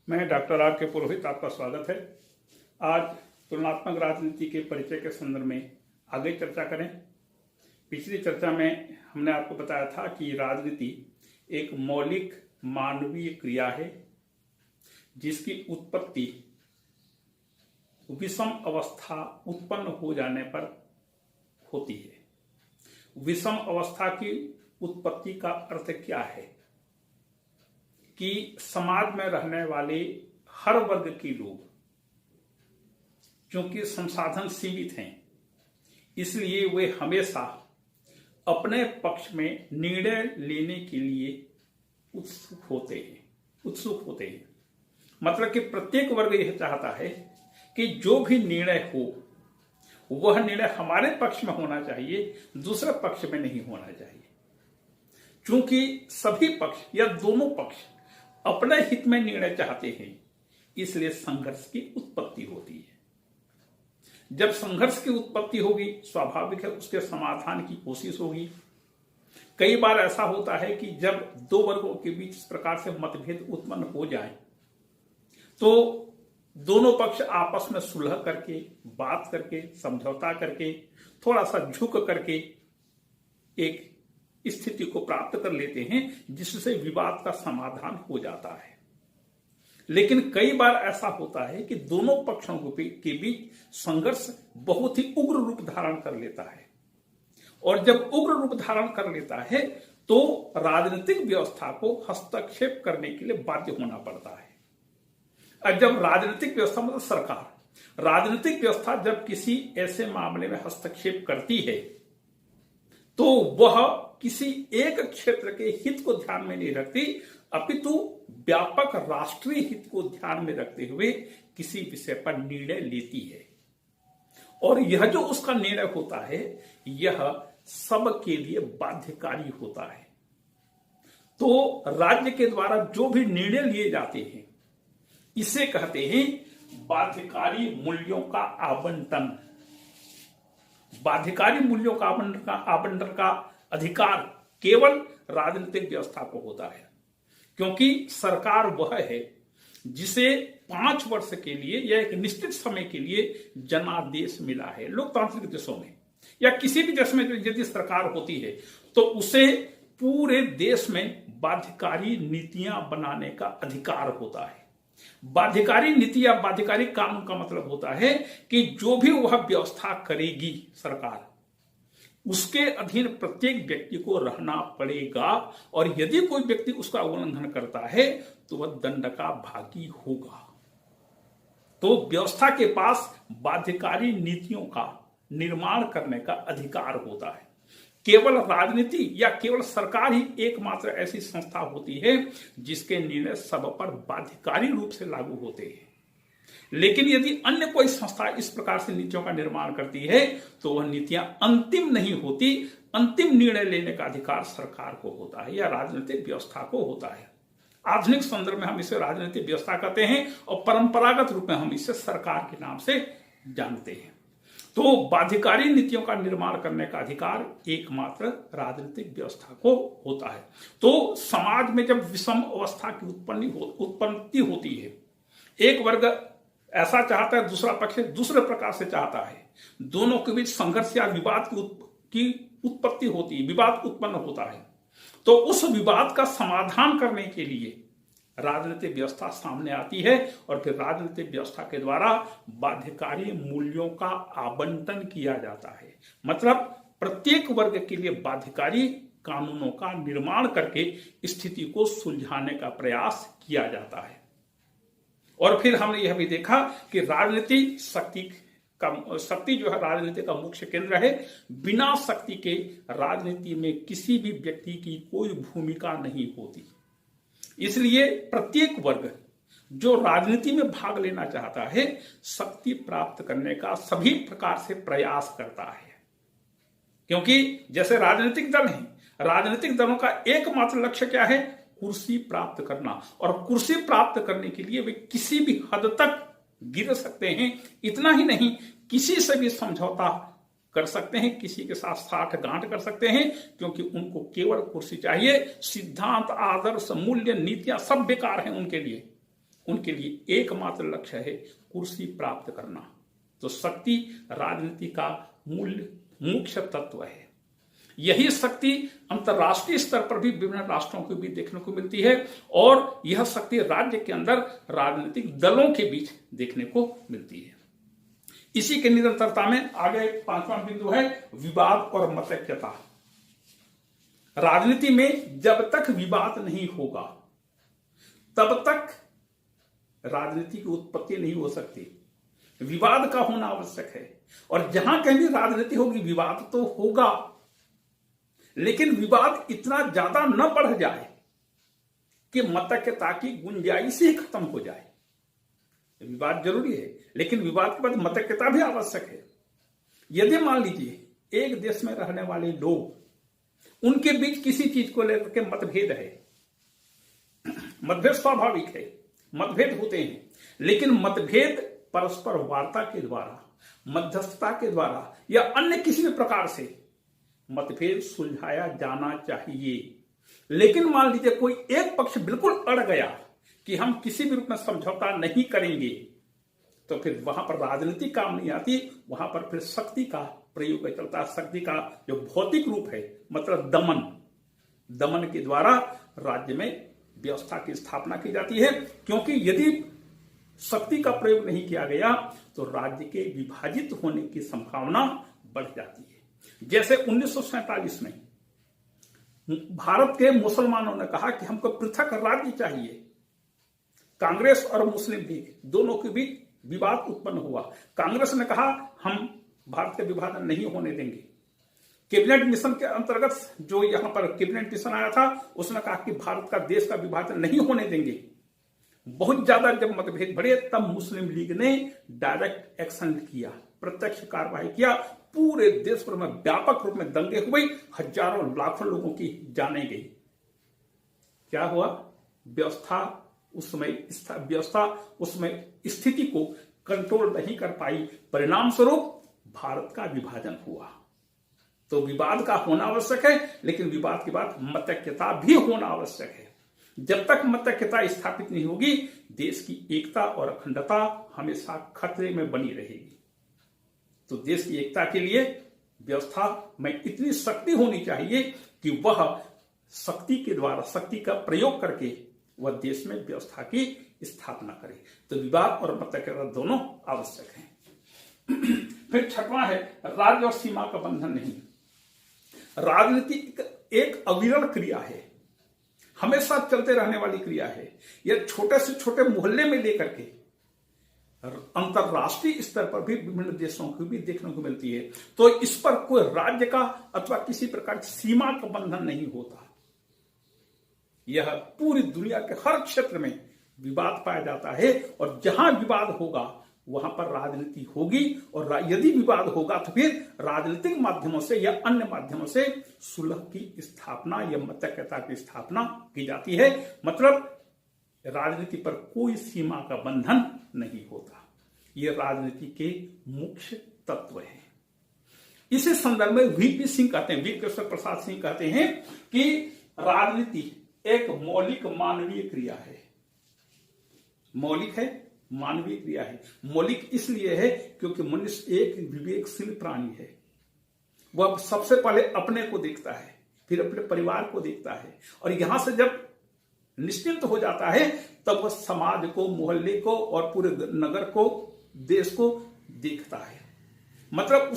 मैं doctor R के पुरोहित, आपका स्वागत है। आज तुलनात्मक राजनीति के परिचय के संदर्भ में आगे चर्चा करें। पिछली चर्चा में हमने आपको बताया था कि राजनीति एक मौलिक मानवीय क्रिया है जिसकी उत्पत्ति विषम अवस्था उत्पन्न हो जाने पर होती है। विषम अवस्था की उत्पत्ति का अर्थ क्या है कि समाज में रहने वाले हर वर्ग के लोग, क्योंकि संसाधन सीमित हैं, इसलिए वे हमेशा अपने पक्ष में निर्णय लेने के लिए उत्सुक होते हैं। मतलब कि प्रत्येक वर्ग यह चाहता है कि जो भी निर्णय हो वह निर्णय हमारे पक्ष में होना चाहिए, दूसरे पक्ष में नहीं होना चाहिए। क्योंकि सभी पक्ष या दोनों पक्ष अपने हित में निर्णय चाहते हैं, इसलिए संघर्ष की उत्पत्ति होती है। जब संघर्ष की उत्पत्ति होगी, स्वाभाविक है उसके समाधान की कोशिश होगी। कई बार ऐसा होता है कि जब दो वर्गों के बीच इस प्रकार से मतभेद उत्पन्न हो जाए तो दोनों पक्ष आपस में सुलह करके, बात करके, समझौता करके, थोड़ा सा झुक करके एक स्थिति को प्राप्त कर लेते हैं, जिससे विवाद का समाधान हो जाता है। लेकिन कई बार ऐसा होता है कि दोनों पक्षों के बीच संघर्ष बहुत ही उग्र रूप धारण कर लेता है, और जब उग्र रूप धारण कर लेता है तो राजनीतिक व्यवस्था को हस्तक्षेप करने के लिए बाध्य होना पड़ता है। और जब राजनीतिक व्यवस्था मतलब सरकार, राजनीतिक व्यवस्था जब किसी ऐसे मामले में हस्तक्षेप करती है तो वह किसी एक क्षेत्र के हित को ध्यान में नहीं रखती, अपितु व्यापक राष्ट्रीय हित को ध्यान में रखते हुए किसी विषय पर निर्णय लेती है। और यह जो उसका निर्णय होता है यह सबके लिए बाध्यकारी होता है। तो राज्य के द्वारा जो भी निर्णय लिए जाते हैं इसे कहते हैं बाध्यकारी मूल्यों का आवंटन। बाध्यकारी मूल्यों का आवंटन का अधिकार केवल राजनीतिक व्यवस्था को होता है, क्योंकि सरकार वह है जिसे 5 वर्ष के लिए या एक निश्चित समय के लिए जनादेश मिला है। लोकतांत्रिक देशों में या किसी भी देश में यदि सरकार होती है तो उसे पूरे देश में बाध्यकारी नीतियां बनाने का अधिकार होता है। बाध्यकारी नीति या बाध्यकारी कानून का मतलब होता है कि जो भी वह व्यवस्था करेगी सरकार, उसके अधीन प्रत्येक व्यक्ति को रहना पड़ेगा, और यदि कोई व्यक्ति उसका उल्लंघन करता है तो वह दंड का भागी होगा। तो व्यवस्था के पास बाध्यकारी नीतियों का निर्माण करने का अधिकार होता है। केवल राजनीति या केवल सरकार ही एकमात्र ऐसी संस्था होती है जिसके निर्णय सब पर बाध्यकारी रूप से लागू होते हैं। लेकिन यदि अन्य कोई संस्था इस प्रकार से नीतियों का निर्माण करती है तो वह नीतियां अंतिम नहीं होती। अंतिम निर्णय लेने का अधिकार सरकार को होता है या राजनीतिक व्यवस्था को होता है। आधुनिक संदर्भ में हम इसे राजनीतिक व्यवस्था कहते हैं और परंपरागत रूप में हम इसे सरकार के नाम से जानते हैं। तो बाध्यकारी नीतियों का निर्माण करने का अधिकार एकमात्र राजनीतिक व्यवस्था को होता है। तो समाज में जब विषम अवस्था की उत्पत्ति होती है, एक वर्ग ऐसा चाहता है, दूसरा पक्ष दूसरे प्रकार से चाहता है, दोनों के बीच संघर्ष या विवाद की उत्पत्ति होती है, विवाद उत्पन्न होता है, तो उस विवाद का समाधान करने के लिए राजनीतिक व्यवस्था सामने आती है, और फिर राजनीतिक व्यवस्था के द्वारा बाध्यकारी मूल्यों का आवंटन किया जाता है। मतलब प्रत्येक वर्ग के लिए बाध्यकारी कानूनों का निर्माण करके स्थिति को सुलझाने का प्रयास किया जाता है। और फिर हमने यह भी देखा कि राजनीति शक्ति जो है राजनीति का मुख्य केंद्र है। बिना शक्ति के राजनीति में किसी भी व्यक्ति की कोई भूमिका नहीं होती। इसलिए प्रत्येक वर्ग जो राजनीति में भाग लेना चाहता है, शक्ति प्राप्त करने का सभी प्रकार से प्रयास करता है। क्योंकि जैसे राजनीतिक दल हैं, राजनीतिक दलों का एकमात्र लक्ष्य क्या है? कुर्सी प्राप्त करना। और कुर्सी प्राप्त करने के लिए वे किसी भी हद तक गिर सकते हैं। इतना ही नहीं, किसी से भी समझौता कर सकते हैं, किसी के साथ साठगांठ कर सकते हैं, क्योंकि उनको केवल कुर्सी चाहिए। सिद्धांत, आदर्श, मूल्य, नीतियां सब बेकार हैं उनके लिए। उनके लिए एकमात्र लक्ष्य है कुर्सी प्राप्त करना। तो शक्ति राजनीति का मुख्य तत्व है। यही शक्ति अंतर्राष्ट्रीय स्तर पर भी विभिन्न राष्ट्रों को भी देखने को मिलती है और यह शक्ति राज्य के अंदर राजनीतिक दलों के बीच देखने को मिलती है। इसी के निरंतरता में आगे 5वां बिंदु है विवाद और मतैक्यता। राजनीति में जब तक विवाद नहीं होगा तब तक राजनीति की उत्पत्ति नहीं हो सकती। विवाद का होना आवश्यक है और जहां कहीं भी राजनीति होगी विवाद तो होगा, लेकिन विवाद इतना ज्यादा न बढ़ जाए कि मतैक्यता की गुंजाइश ही खत्म हो जाए। विवाद जरूरी है, लेकिन विवाद के बाद मतैक्यता भी आवश्यक है। यदि मान लीजिए एक देश में रहने वाले लोग, उनके बीच किसी चीज को लेकर के मतभेद है, मतभेद स्वाभाविक है, मतभेद होते हैं, लेकिन मतभेद परस्पर वार्ता के द्वारा, मध्यस्थता के द्वारा या अन्य किसी भी प्रकार से मतभेद सुलझाया जाना चाहिए। लेकिन मान लीजिए कोई एक पक्ष बिल्कुल अड़ गया कि हम किसी भी रूप में समझौता नहीं करेंगे, तो फिर वहां पर राजनीति काम नहीं आती, वहां पर फिर शक्ति का प्रयोग चलता है। शक्ति का जो भौतिक रूप है, मतलब दमन के द्वारा राज्य में व्यवस्था की स्थापना की जाती है। क्योंकि यदि शक्ति का प्रयोग नहीं किया गया तो राज्य के विभाजित होने की संभावना बढ़ जाती है। जैसे 1947 में भारत के मुसलमानों ने कहा कि हमको पृथक राज्य चाहिए। कांग्रेस और मुस्लिम लीग दोनों के बीच विवाद उत्पन्न हुआ। कांग्रेस ने कहा हम भारत का विभाजन नहीं होने देंगे। कैबिनेट मिशन के अंतर्गत जो यहां पर कैबिनेट मिशन आया था, उसने कहा कि भारत का देश का विभाजन नहीं होने देंगे। बहुत ज्यादा जब मतभेद बढ़े तब मुस्लिम लीग ने डायरेक्ट एक्शन किया, प्रत्यक्ष कार्रवाई किया। पूरे देश भर में व्यापक रूप में दंगे हुए, हजारों लाखों लोगों की जाने गई। क्या हुआ? व्यवस्था उसमें स्थिति को कंट्रोल नहीं कर पाई। परिणाम स्वरूप भारत का विभाजन हुआ। तो विवाद का होना आवश्यक है, लेकिन विवाद के बाद मतैक्यता भी होना आवश्यक है। जब तक मतैक्यता स्थापित नहीं होगी, देश की एकता और अखंडता हमेशा खतरे में बनी रहेगी। तो देश की एकता के लिए व्यवस्था में इतनी शक्ति होनी चाहिए कि वह शक्ति के द्वारा, शक्ति का प्रयोग करके वह देश में व्यवस्था की स्थापना करे। तो विवाद और मतैक्यता दोनों आवश्यक हैं। फिर 6वां है राज्य और सीमा का बंधन नहीं। राजनीति एक अविरल क्रिया है, हमेशा चलते रहने वाली क्रिया है। यह छोटे से छोटे मोहल्ले में लेकर के अंतरराष्ट्रीय स्तर पर भी विभिन्न देशों की भी देखने को मिलती है। तो इस पर कोई राज्य का अथवा किसी प्रकार की सीमा का बंधन नहीं होता। यह पूरी दुनिया के हर क्षेत्र में विवाद पाया जाता है और जहां विवाद होगा वहां पर राजनीति होगी। और यदि विवाद होगा तो फिर राजनीतिक माध्यमों से या अन्य माध्यमों से सुलह की स्थापना या मतैक्यता की स्थापना की जाती है। मतलब राजनीति पर कोई सीमा का बंधन नहीं होता। यह राजनीति के मुख्य तत्व है। इसी संदर्भ में वीपी सिंह कहते हैं, वीर कृष्ण प्रसाद सिंह कहते हैं कि राजनीति एक मौलिक मानवीय क्रिया है। मौलिक है, मानवीय क्रिया है। मौलिक इसलिए है क्योंकि मनुष्य एक विवेकशील प्राणी है। वह सबसे पहले अपने को देखता है, फिर अपने परिवार को देखता है, और यहां से जब निश्चिंत हो जाता है तब वह समाज को, मोहल्ले को और पूरे नगर को, देश को देखता है। मतलब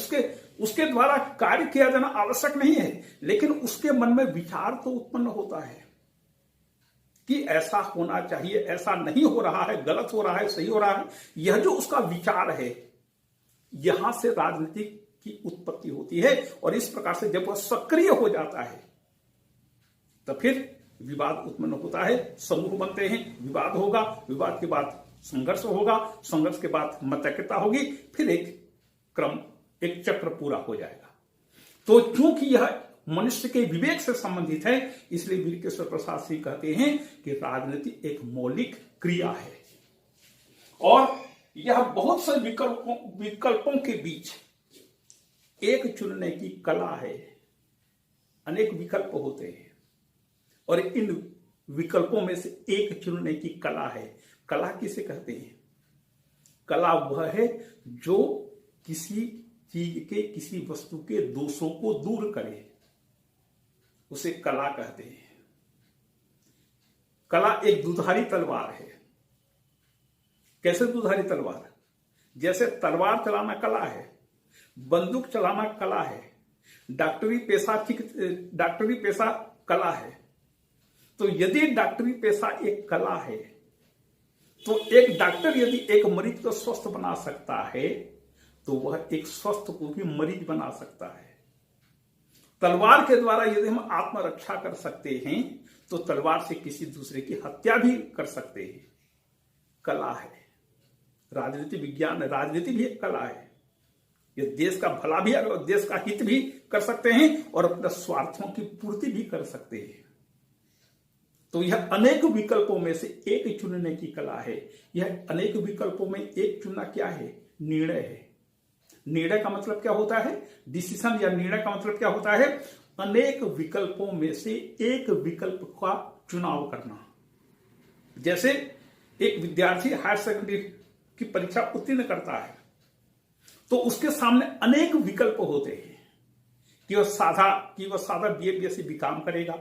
उसके द्वारा कार्य किया जाना आवश्यक नहीं है, लेकिन उसके मन में विचार तो उत्पन्न होता है कि ऐसा होना चाहिए, ऐसा नहीं हो रहा है, गलत हो रहा है, सही हो रहा है। यह जो उसका विचार है, यहां से राजनीति की उत्पत्ति होती है। और इस प्रकार से जब वह सक्रिय हो जाता है तो फिर विवाद उत्पन्न होता है, समूह बनते हैं, विवाद होगा, विवाद के बाद संघर्ष होगा, संघर्ष के बाद मतैक्यता होगी, फिर एक चक्र पूरा हो जाएगा। तो क्योंकि यह मनुष्य के विवेक से संबंधित है, इसलिए वीर कृष्ण प्रसाद सिंह कहते हैं कि राजनीति एक मौलिक क्रिया है और यह बहुत से विकल्पों के बीच एक चुनने की कला है। अनेक विकल्प होते हैं और इन विकल्पों में से एक चुनने की कला है। कला किसे कहते हैं? कला वह है जो किसी चीज के, किसी वस्तु के दोषों को दूर करे, उसे कला कहते हैं। कला एक दुधारी तलवार है। कैसे दुधारी तलवार? जैसे तलवार चलाना कला है, बंदूक चलाना कला है, डॉक्टरी पेशा कला है। तो यदि डॉक्टरी पेशा एक कला है, तो एक डॉक्टर यदि एक मरीज को स्वस्थ बना सकता है, तो वह एक स्वस्थ को भी मरीज बना सकता है। तलवार के द्वारा यदि हम आत्मरक्षा कर सकते हैं, तो तलवार से किसी दूसरे की हत्या भी कर सकते हैं। कला है। राजनीति विज्ञान, राजनीति भी एक कला है। ये देश का भला भी और देश का हित भी कर सकते हैं और अपने स्वार्थों की पूर्ति भी कर सकते हैं। तो यह अनेक विकल्पों में से एक चुनने की कला है। यह अनेक विकल्पों में एक चुनना क्या है? निर्णय है। निर्णय का मतलब क्या होता है? डिसीजन या निर्णय का मतलब क्या होता है? अनेक विकल्पों में से एक विकल्प का चुनाव करना। जैसे एक विद्यार्थी हायर सेकेंडरी की परीक्षा उत्तीर्ण करता है, तो उसके सामने अनेक विकल्प होते हैं कि वह सादा बीए बीएससी बीकॉम करेगा,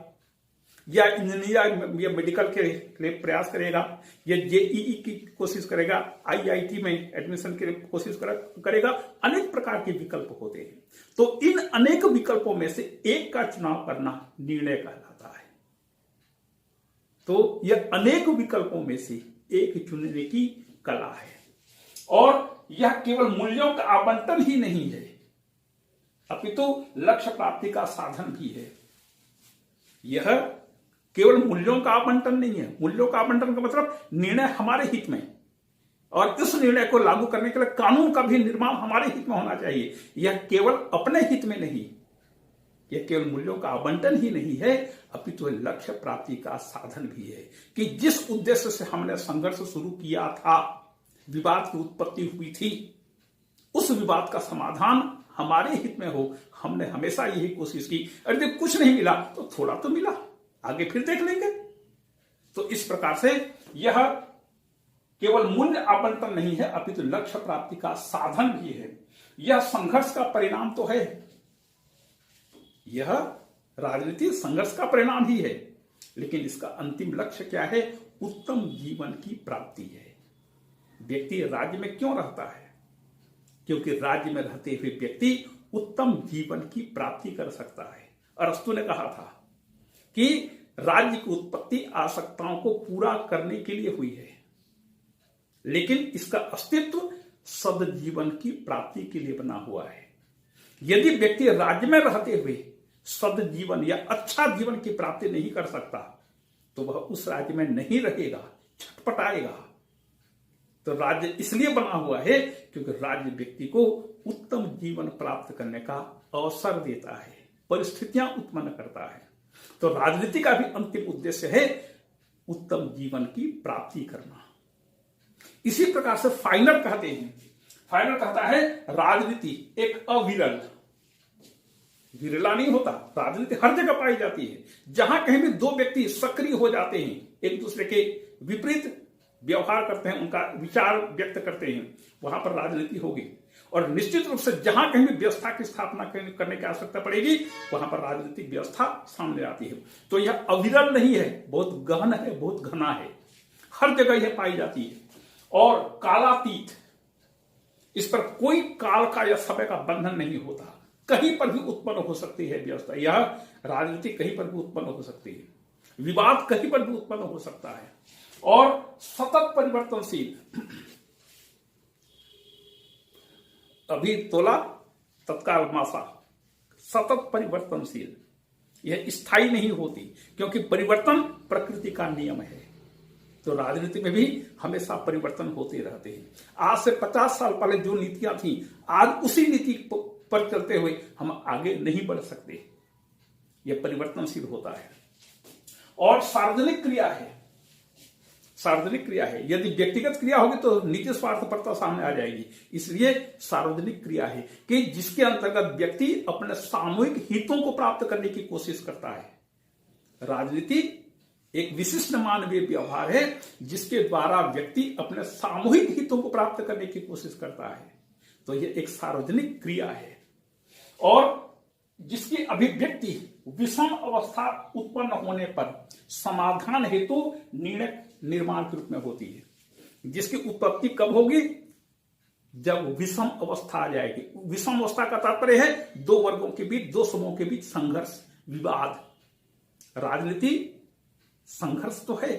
या इंजीनियर या मेडिकल के लिए प्रयास करेगा, या जेईई की कोशिश करेगा, आईआईटी में एडमिशन के लिए कोशिश करेगा। अनेक प्रकार के विकल्प होते हैं। तो इन अनेक विकल्पों में से एक का चुनाव करना निर्णय कहलाता है। तो यह अनेक विकल्पों में से एक चुनने की कला है। और यह केवल मूल्यों का आवंटन ही नहीं है, अपितु लक्ष्य प्राप्ति का साधन भी है। यह केवल मूल्यों का आवंटन नहीं है। मूल्यों का आवंटन का मतलब निर्णय हमारे हित में, और इस निर्णय को लागू करने के लिए कानून का भी निर्माण हमारे हित में होना चाहिए। यह केवल अपने हित में नहीं, यह केवल मूल्यों का आवंटन ही नहीं है, अपितु लक्ष्य प्राप्ति का साधन भी है। कि जिस उद्देश्य से हमने संघर्ष शुरू किया था, विवाद की उत्पत्ति हुई थी, उस विवाद का समाधान हमारे हित में हो, हमने हमेशा यही कोशिश की। अरे कुछ नहीं मिला तो थोड़ा तो मिला, आगे फिर देख लेंगे। तो इस प्रकार से यह केवल मूल्य आवंटन नहीं है, अपितु लक्ष्य प्राप्ति का साधन भी है। यह संघर्ष का परिणाम तो है, यह राजनीति संघर्ष का परिणाम ही है, लेकिन इसका अंतिम लक्ष्य क्या है? उत्तम जीवन की प्राप्ति है। व्यक्ति राज्य में क्यों रहता है? क्योंकि राज्य में रहते हुए व्यक्ति उत्तम जीवन की प्राप्ति कर सकता है। अरस्तु ने कहा था कि राज्य की उत्पत्ति आवश्यकताओं को पूरा करने के लिए हुई है, लेकिन इसका अस्तित्व सद्जीवन की प्राप्ति के लिए बना हुआ है। यदि व्यक्ति राज्य में रहते हुए सद्जीवन या अच्छा जीवन की प्राप्ति नहीं कर सकता, तो वह उस राज्य में नहीं रहेगा, छटपटाएगा। तो राज्य इसलिए बना हुआ है क्योंकि राज्य व्यक्ति को उत्तम जीवन प्राप्त करने का अवसर देता है, परिस्थितियां उत्पन्न करता है। तो राजनीति का भी अंतिम उद्देश्य है उत्तम जीवन की प्राप्ति करना। इसी प्रकार से फाइनल कहते हैं, फाइनल कहता है राजनीति एक विरला नहीं होता, राजनीति हर जगह पाई जाती है। जहां कहीं भी दो व्यक्ति सक्रिय हो जाते हैं, एक दूसरे के विपरीत व्यवहार करते हैं, उनका विचार व्यक्त करते हैं, वहां पर राजनीति होगी। और निश्चित रूप से जहां कहीं भी व्यवस्था की स्थापना करने की आवश्यकता पड़ेगी, वहां पर राजनीतिक व्यवस्था सामने आती है। तो यह अविरल नहीं है, बहुत गहन है, बहुत घना है, हर जगह यह पाई जाती है। और कालातीत, इस पर कोई काल का या समय का बंधन नहीं होता, कहीं पर भी उत्पन्न हो सकती है व्यवस्था। यह राजनीति कहीं पर भी उत्पन्न हो सकती है, विवाद कहीं पर भी उत्पन्न हो सकता है, और सतत परिवर्तनशील। अभी तोला तत्काल मासा, सतत परिवर्तनशील, यह स्थायी नहीं होती, क्योंकि परिवर्तन प्रकृति का नियम है। तो राजनीति में भी हमेशा परिवर्तन होते रहते हैं। आज से 50 साल पहले जो नीतियां थी, आज उसी नीति पर चलते हुए हम आगे नहीं बढ़ सकते। यह परिवर्तनशील होता है। और सार्वजनिक क्रिया है, सार्वजनिक क्रिया है। यदि व्यक्तिगत क्रिया होगी तो निजी स्वार्थपरता सामने आ जाएगी। इसलिए सार्वजनिक क्रिया है कि जिसके अंतर्गत व्यक्ति अपने सामूहिक हितों को प्राप्त करने की कोशिश करता है। राजनीति एक विशिष्ट मानवीय व्यवहार है जिसके द्वारा व्यक्ति अपने सामूहिक हितों को प्राप्त करने की कोशिश करता है। तो यह एक सार्वजनिक क्रिया है और जिसकी अभिव्यक्ति विषम अवस्था उत्पन्न होने पर समाधान हेतु निर्णय निर्माण के रूप में होती है। जिसकी उत्पत्ति कब होगी? जब विषम अवस्था आ जाएगी। विषम अवस्था का तात्पर्य है दो वर्गों के बीच, दो समूहों के बीच संघर्ष, विवाद। राजनीति संघर्ष तो है,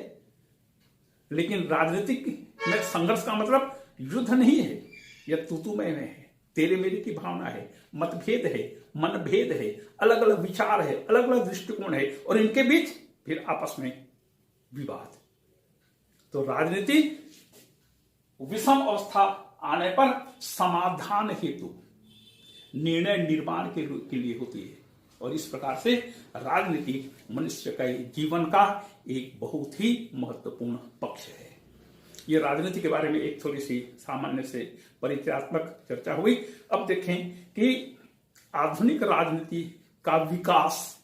लेकिन राजनीतिक में संघर्ष का मतलब युद्ध नहीं है, यह तूतुमय में है, तेरे मेरे की भावना है, मतभेद है, मनभेद है, अलग अलग विचार है, अलग अलग दृष्टिकोण है और इनके बीच फिर आपस में विवाद। तो राजनीति विषम अवस्था आने पर समाधान हेतु निर्णय निर्माण के लिए होती है और इस प्रकार से राजनीति मनुष्य का जीवन का एक बहुत ही महत्वपूर्ण पक्ष है। ये राजनीति के बारे में एक थोड़ी सी सामान्य से परिचयात्मक चर्चा हुई। अब देखें कि आधुनिक राजनीति का विकास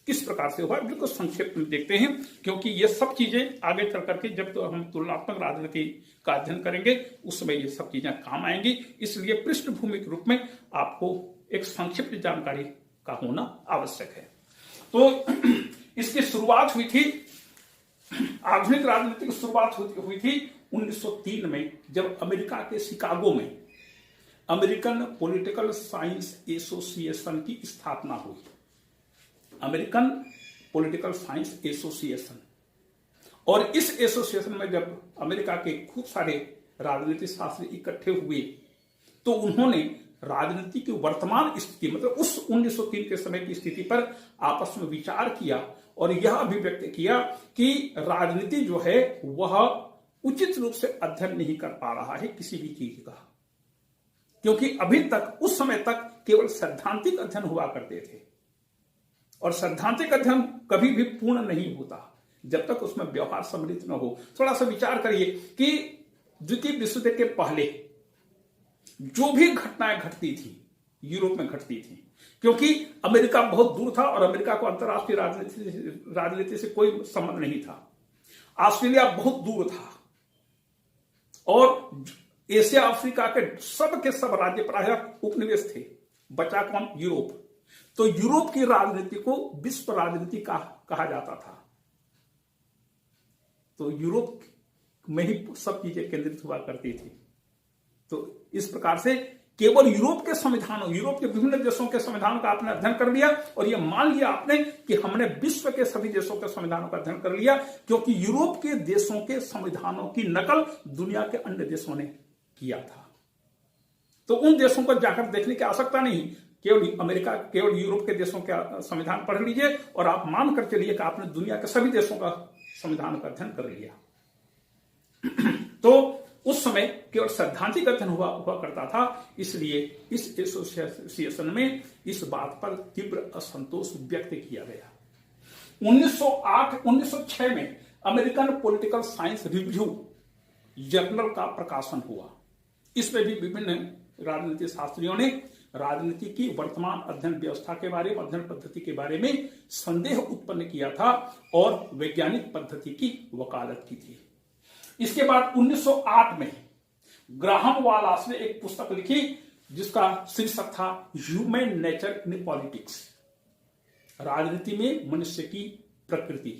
किस प्रकार से हुआ, बिल्कुल संक्षेप में देखते हैं, क्योंकि ये सब चीजें आगे चल करके जब तो हम तुलनात्मक राजनीति का अध्ययन करेंगे उस समय ये सब चीजें काम आएंगी। इसलिए पृष्ठभूमि के रूप में आपको एक संक्षिप्त जानकारी का होना आवश्यक है। तो इसकी शुरुआत हुई थी, आधुनिक राजनीति की शुरुआत हुई थी 1903 में, जब अमेरिका के शिकागो में अमेरिकन पॉलिटिकल साइंस एसोसिएशन की स्थापना हुई। अमेरिकन पॉलिटिकल साइंस एसोसिएशन, और इस एसोसिएशन में जब अमेरिका के खूब सारे राजनीतिक शास्त्री इकट्ठे हुए तो उन्होंने राजनीति की वर्तमान स्थिति, मतलब उस 1903 के समय की स्थिति पर आपस में विचार किया और यह अभिव्यक्त किया कि राजनीति जो है वह उचित रूप से अध्ययन नहीं कर पा रहा है किसी भी चीज का, क्योंकि अभी तक उस समय तक केवल सैद्धांतिक अध्ययन हुआ करते थे और सैद्धांतिक अध्ययन कभी भी पूर्ण नहीं होता जब तक उसमें व्यवहार सम्मिलित न हो। थोड़ा सा विचार करिए कि द्वितीय विश्व युद्ध के पहले जो भी घटनाएं घटती थी यूरोप में घटती थी, क्योंकि अमेरिका बहुत दूर था और अमेरिका को अंतर्राष्ट्रीय राजनीति से कोई संबंध नहीं था। ऑस्ट्रेलिया बहुत दूर था और एशिया अफ्रीका के सब राज्य प्राय उपनिवेश थे, बचा कौन? यूरोप। तो यूरोप की राजनीति को विश्व राजनीति कहा जाता था। तो यूरोप में ही सब चीजें केंद्रित हुआ करती थी। तो इस प्रकार से केवल यूरोप के संविधानों, यूरोप के विभिन्न देशों के संविधानों का आपने अध्ययन कर लिया और यह मान लिया आपने कि हमने विश्व के सभी देशों के संविधानों का अध्ययन कर लिया, क्योंकि यूरोप के देशों के संविधानों की नकल दुनिया के अन्य देशों ने किया था। तो उन देशों को जाकर देखने की आवश्यकता नहीं, केवल यूरोप के देशों का संविधान पढ़ लीजिए और आप मान कर चलिए कि आपने दुनिया के सभी देशों का संविधान का अध्ययन कर लिया। तो उस समय केवल सैद्धांतिक अध्ययन हुआ करता था, इसलिए इस एसोसिएशन में इस बात पर तीव्र असंतोष व्यक्त किया गया। 1906 में American political science review journal का प्रकाशन हुआ। इसमें भी विभिन्न राजनीति शास्त्रियों ने राजनीति की वर्तमान अध्ययन व्यवस्था के बारे में, अध्ययन पद्धति के बारे में संदेह उत्पन्न किया था और वैज्ञानिक पद्धति की वकालत की थी। इसके बाद 1908 में ग्राहम वालास ने एक पुस्तक लिखी जिसका शीर्षक था ह्यूमन नेचर इन पॉलिटिक्स, राजनीति में मनुष्य की प्रकृति।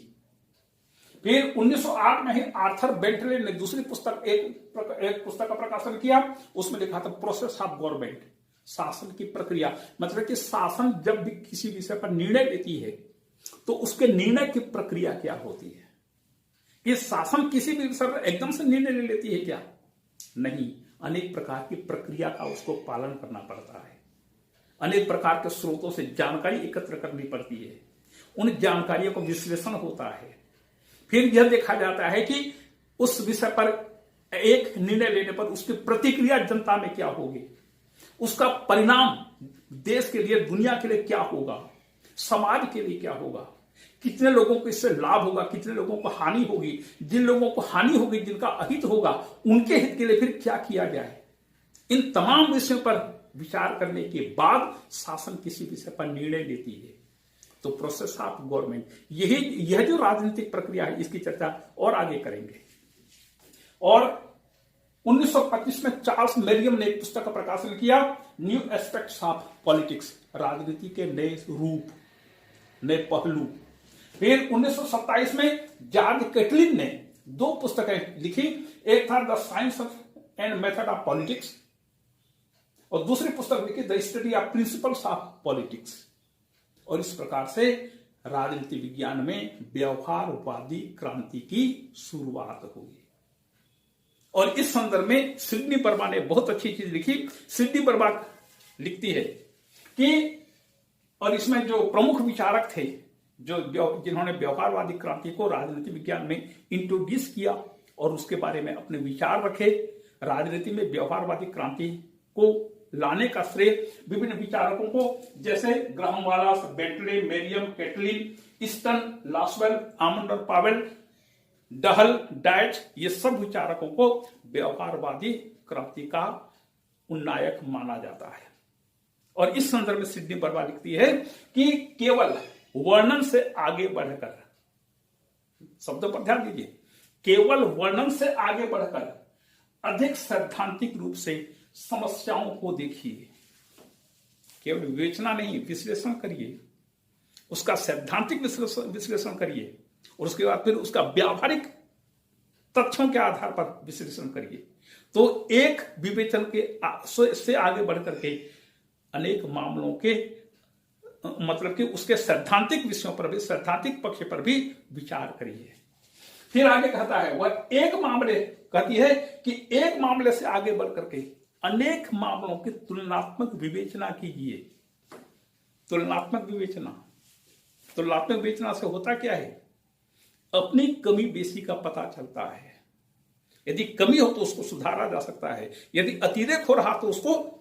फिर 1908 में ही आर्थर बेंटले ने दूसरी पुस्तक एक पुस्तक का प्रकाशन किया। उसमें लिखा था प्रोसेस ऑफ गवर्नमेंट, शासन की प्रक्रिया। मतलब कि शासन जब भी किसी विषय पर निर्णय लेती है तो उसके निर्णय की प्रक्रिया क्या होती है। ये शासन किसी भी विषय पर एकदम से निर्णय ले लेती है क्या? नहीं, अनेक प्रकार की प्रक्रिया का उसको पालन करना पड़ता है। अनेक प्रकार के स्रोतों से जानकारी एकत्र करनी पड़ती है, उन जानकारियों को विश्लेषण होता है, फिर यह देखा जाता है कि उस विषय पर एक निर्णय लेने पर उसकी प्रतिक्रिया जनता में क्या होगी, उसका परिणाम देश के लिए, दुनिया के लिए क्या होगा, समाज के लिए क्या होगा, कितने लोगों को इससे लाभ होगा, कितने लोगों को हानि होगी, जिन लोगों को हानि होगी, जिनका अहित होगा, उनके हित के लिए फिर क्या किया जाए। इन तमाम विषयों पर विचार करने के बाद शासन किसी विषय पर निर्णय लेती है। तो प्रोसेस ऑफ गवर्नमेंट, यह जो राजनीतिक प्रक्रिया है इसकी चर्चा और आगे करेंगे। और 1925 में चार्ल्स मेरियम ने एक पुस्तक का प्रकाशन किया, न्यू एस्पेक्ट्स ऑफ पॉलिटिक्स, राजनीति के नए रूप, नए पहलू। फिर 1927 में जॉर्ज कैटलिन ने 2 पुस्तकें लिखी, एक था the science and method of politics और दूसरी पुस्तक लिखी the study of principles of politics. और इस प्रकार से राजनीति विज्ञान में व्यवहारवादी क्रांति की शुरुआत हुई। और इस संदर्भ में सिडनी बर्मा ने बहुत अच्छी चीज लिखी। सिडनी बर्मा लिखती है कि, और इसमें जो प्रमुख विचारक थे जिन्होंने व्यवहारवादी क्रांति को राजनीति विज्ञान में इंट्रोड्यूस किया और उसके बारे में अपने विचार रखे, राजनीति में व्यवहारवादी क्रांति को लाने का श्रेय विभिन्न विचारकों को, जैसे Graham Wallas, Bentley, Merriam, Catlin, Easton, Lasswell, आमंडर पावेल, डहल, डाइट, ये सब विचारकों को व्यवहारवादी क्रांति का उन्नायक माना जाता है। और इस संदर्भ में सिडनी बर्मा लिखती है कि केवल वर्णन से आगे बढ़कर, शब्दों पर ध्यान दीजिए, केवल वर्णन से आगे बढ़कर अधिक सैद्धांतिक रूप से समस्याओं को देखिए, केवल विवेचना नहीं, विश्लेषण करिए, उसका सैद्धांतिक विश्लेषण करिए और उसके बाद फिर उसका व्यावहारिक तथ्यों के आधार पर विश्लेषण करिए। तो एक विवेचन के से आगे बढ़कर के अनेक मामलों के, मतलब कि उसके सैद्धांतिक विषयों पर भी, सैद्धांतिक पक्ष पर भी विचार करिए। फिर आगे कहता है, वह एक मामले, कहती है कि एक मामले से आगे बढ़कर के अनेक मामलों की तुलनात्मक विवेचना कीजिए। तुलनात्मक विवेचना से होता क्या है, अपनी कमी बेसी का पता चलता है। यदि कमी हो तो उसको सुधारा जा सकता है, यदि अतिरेक हो रहा तो उसको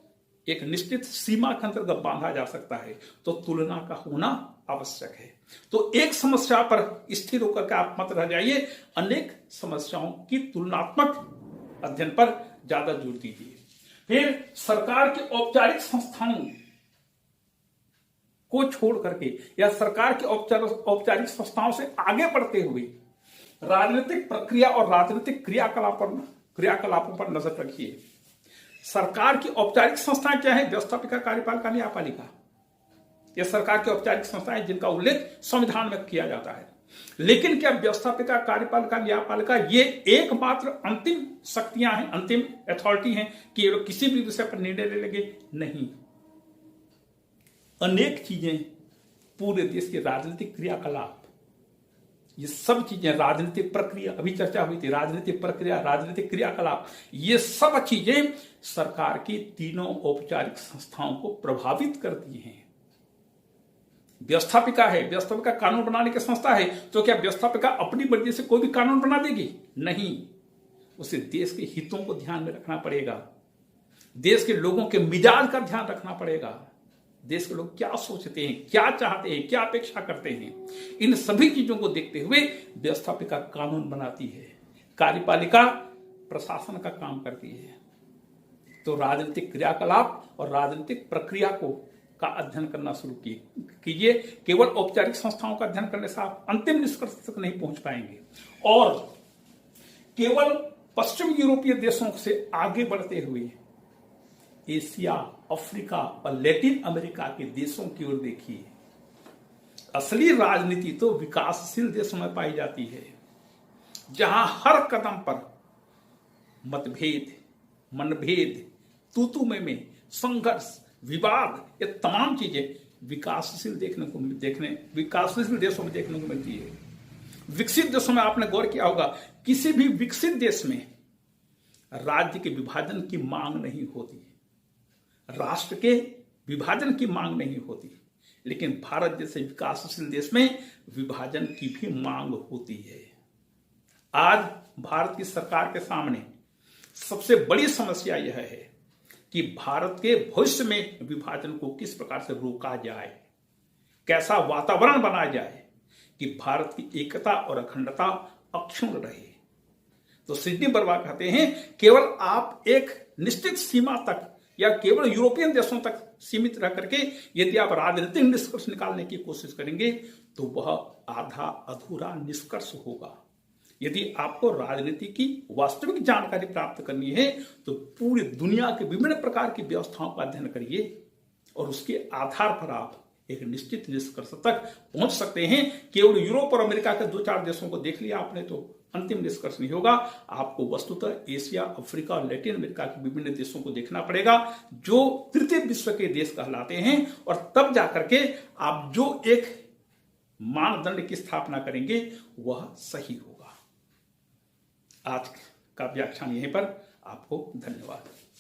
एक निश्चित सीमा के अंतर्गत बांधा जा सकता है। तो तुलना का होना आवश्यक है। तो एक समस्या पर स्थिर होकर के आप मत रह जाइए, अनेक समस्याओं की तुलनात्मक अध्ययन पर ज्यादा जोर दीजिए। फिर सरकार के औपचारिक संस्थाओं को छोड़ करके या सरकार के औपचारिक संस्थाओं से आगे बढ़ते हुए राजनीतिक प्रक्रिया और राजनीतिक क्रियाकलापों पर नजर रखिए। सरकार की औपचारिक संस्थाएं क्या है? व्यवस्थापिका, कार्यपालिका, न्यायपालिका। यह सरकार की औपचारिक संस्थाएं जिनका उल्लेख संविधान में किया जाता है। लेकिन क्या व्यवस्थापिका, कार्यपालिका, न्यायपालिका ये एकमात्र अंतिम शक्तियां हैं, अंतिम अथॉरिटी हैं कि ये लोग किसी भी विषय पर निर्णय ले लेंगे? नहीं। अनेक चीजें, पूरे देश के राजनीतिक क्रियाकलाप, ये सब चीजें, राजनीतिक प्रक्रिया, अभी चर्चा हुई थी, राजनीतिक प्रक्रिया, राजनीतिक क्रियाकलाप, ये सब चीजें सरकार की तीनों औपचारिक संस्थाओं को प्रभावित करती हैं। व्यवस्थापिका है, व्यवस्थापिका कानून बनाने की संस्था है, तो क्या व्यवस्थापिका अपनी मर्जी से कोई भी कानून बना देगी? नहीं। उसे देश के हितों को ध्यान में रखना पड़ेगा, देश के लोगों के मिजाज का ध्यान रखना पड़ेगा, देश के लोग क्या सोचते हैं, क्या चाहते हैं, क्या अपेक्षा करते हैं, इन सभी चीजों को देखते हुए व्यवस्थापिका कानून बनाती है, कार्यपालिका प्रशासन का काम करती है। तो राजनीतिक क्रियाकलाप और राजनीतिक प्रक्रिया का अध्ययन करना शुरू कीजिए। केवल औपचारिक संस्थाओं का अध्ययन करने से आप अंतिम निष्कर्ष तक नहीं पहुंच पाएंगे। और केवल पश्चिम यूरोपीय देशों से आगे बढ़ते हुए एशिया, अफ्रीका और लैटिन अमेरिका के देशों की ओर देखिए। असली राजनीति तो विकासशील देशों में पाई जाती है, जहां हर कदम पर मतभेद, मनभेद, तू-तू में संघर्ष, विवाद, ये तमाम चीजें विकासशील विकासशील देशों में देखने को मिलती है। विकसित देशों में आपने गौर किया होगा, किसी भी विकसित देश में राज्य के विभाजन की मांग नहीं होती, राष्ट्र के विभाजन की मांग नहीं होती। लेकिन भारत जैसे विकासशील देश में विभाजन की भी मांग होती है। आज भारत की सरकार के सामने सबसे बड़ी समस्या यह है कि भारत के भविष्य में विभाजन को किस प्रकार से रोका जाए, कैसा वातावरण बनाया जाए कि भारत की एकता और अखंडता अक्षुण्ण रहे। तो सिडनी बर्मा कहते हैं, केवल आप एक निश्चित सीमा तक या केवल यूरोपियन देशों तक सीमित रह करके यदि आप राजनीतिक निष्कर्ष निकालने की कोशिश करेंगे तो वह आधा अधूरा निष्कर्ष होगा। यदि आपको राजनीति की वास्तविक जानकारी प्राप्त करनी है तो पूरी दुनिया के विभिन्न प्रकार की व्यवस्थाओं का अध्ययन करिए और उसके आधार पर आप एक निश्चित निष्कर्ष तक पहुंच सकते हैं। केवल यूरोप और अमेरिका के 2-4 देशों को देख लिया आपने तो अंतिम निष्कर्ष नहीं होगा। आपको वस्तुतः एशिया, अफ्रीका और लैटिन अमेरिका के विभिन्न देशों को देखना पड़ेगा जो तृतीय विश्व के देश कहलाते हैं, और तब जाकर के आप जो एक मानदंड की स्थापना करेंगे वह सही होगा। आज का व्याख्यान यहीं पर। आपको धन्यवाद।